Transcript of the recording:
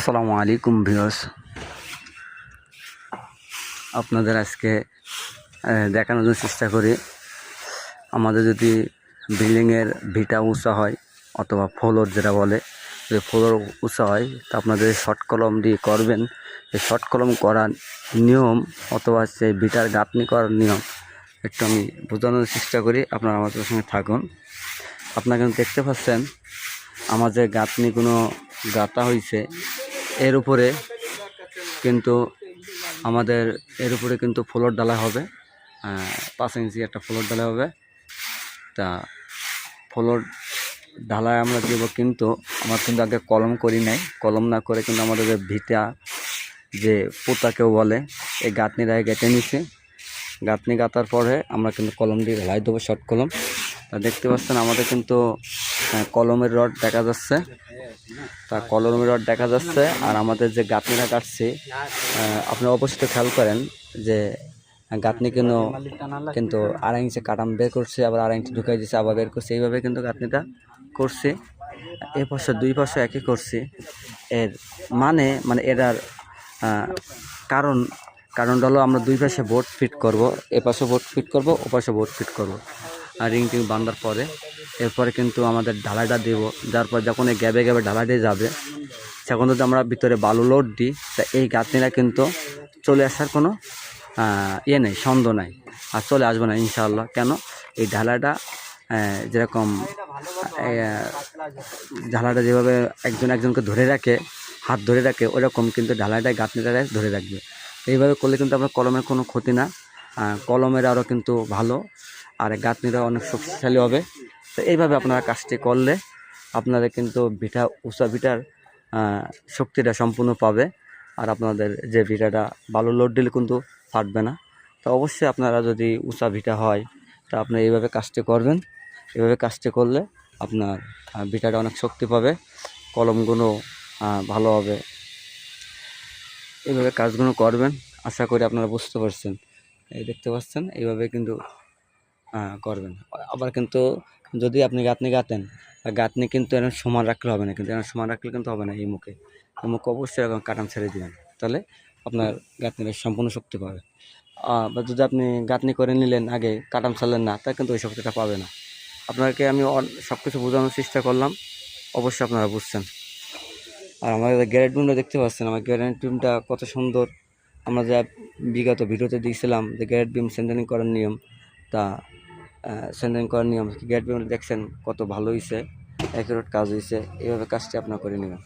আসসালামু আলাইকুম ভিউয়ার্স, আপনাদের আজকে দেখানোর জন্য চেষ্টা করি আমাদের যদি বিল্ডিংয়ের ভিটা উঁচা হয় অথবা ফ্লোর যেটা বলে, যে ফ্লোর উঁচা হয় তা আপনাদের শর্ট কলম দিয়ে করবেন। এই শর্ট কলম করার নিয়ম অথবা সেই ভিটার গাঁথনি করার নিয়ম একটু আমি বোঝানোর চেষ্টা করি, আপনারা আমাদের সঙ্গে থাকুন। আপনারা কিন্তু দেখতে পাচ্ছেন আমার যে গাঁথনিগুলো গাঁথা হয়েছে এর উপরে কিন্তু ফ্লোর ডালা হবে, 5 ইঞ্চি একটা ফ্লোর ডালা হবে। তা ফ্লোর ঢালাই আমরা দেব, কিন্তু আমরা কিন্তু আগে কলম করি নাই। কলম না করে কিন্তু আমাদের যে ভিটা, যে পোতা কেউ বলে, এই গাঁথনিটা গেঁথে নিছি। গাঁথনি গাঁথার পরে আমরা কিন্তু কলম দিয়ে ঢালাই দেবো, শর্ট কলম। তা দেখতে পাচ্ছেন আমাদের কিন্তু কলমের রড দেখা যাচ্ছে, আর আমাদের যে গাঁথনিটা কাটছি, আপনি অবশ্যই খেয়াল করেন যে গাঁথনি কিন্তু 2.5 ইঞ্চি কাটাম বের করছে, আবার 2.5 ইঞ্চি ঢুকাই দিচ্ছে, আবার বের করছে। এইভাবে কিন্তু গাঁথনিটা করছি। এই পাশে 2 পাশে একই করছি। এর মানে এটার কারণটা হলো আমরা 2 পাশে বোর্ড ফিট করব, এ পাশে বোর্ড ফিট করব, ও পাশে বোর্ড ফিট করব। আর রিং টিং বাঁধার পরে এরপরে কিন্তু আমাদের ঢালাইটা দেব। যার পর যখন এই গ্যাবে ঢালাই দিয়ে যাবে, তখন যদি আমরা ভিতরে বালু লোড দিই, তা এই গাঁথনিটা কিন্তু চলে আসার কোনো নেই, সন্দেহ নাই, আর চলে আসবে না ইনশাআল্লাহ। কেন? এই ঢালাইটা যেরকম ঢালাইটা যেভাবে একজনকে ধরে রাখে, হাত ধরে রাখে, ওরকম কিন্তু ঢালাইটা গাঁথনিটা ধরে রাখবে। এইভাবে করলে কিন্তু আপনার কলমের কোনো ক্ষতি না, কলমের আরও কিন্তু ভালো, আর গাঁথনিটা অনেক শক্তিশালী হবে। তো এইভাবে আপনারা কাজটি করলে আপনাদের কিন্তু উঁচা ভিটার শক্তিটা সম্পূর্ণ পাবে, আর আপনাদের যে ভিটাটা বালু লোড দিলে কিন্তু ফাটবে না। তো অবশ্যই আপনারা যদি উঁচা ভিটা হয় তা আপনি এইভাবে কাজটি করবেন। এইভাবে কাজটি করলে আপনার ভিটাটা অনেক শক্তি পাবে, কলমগুলো ভালো হবে। এইভাবে কাজগুলো করবেন, আশা করি আপনারা বুঝতে পারছেন। এই দেখতে পাচ্ছেন, এইভাবে কিন্তু করবেন। আবার কিন্তু যদি আপনি গাঁথনি গাঁথেন, গাঁথনি কিন্তু এরকম সমান রাখলে হবে না, কিন্তু এরকম সমান রাখলে কিন্তু হবে না। এই মুখে অবশ্যই এরকম কাটাম ছেড়ে দিবেন, তাহলে আপনার গাঁথনিটা সম্পূর্ণ শক্তি পাবে। বা যদি আপনি গাঁথনি করে নিলেন, আগে কাটাম ছাড়লেন না, তা কিন্তু ওই শক্তিটা পাবে না। আপনাকে আমি সব কিছু বোঝানোর চেষ্টা করলাম, অবশ্যই আপনারা বুঝছেন। আর আমাদের গ্যারেট বিমটা দেখতে পাচ্ছেন, আমার গ্যারেট বিমটা কত সুন্দর। আমরা যা বিগত ভিডিওতে দিয়েছিলাম যে গ্যারেট বিম সেন্টারিং করার নিয়ম, তা সেন্টারিং করার নিয়ম গ্যারেট বিমটা দেখছেন কত ভালো হয়েছে, অ্যাকুরেট কাজ হয়েছে। এইভাবে কাজটি আপনারা করে নেবেন।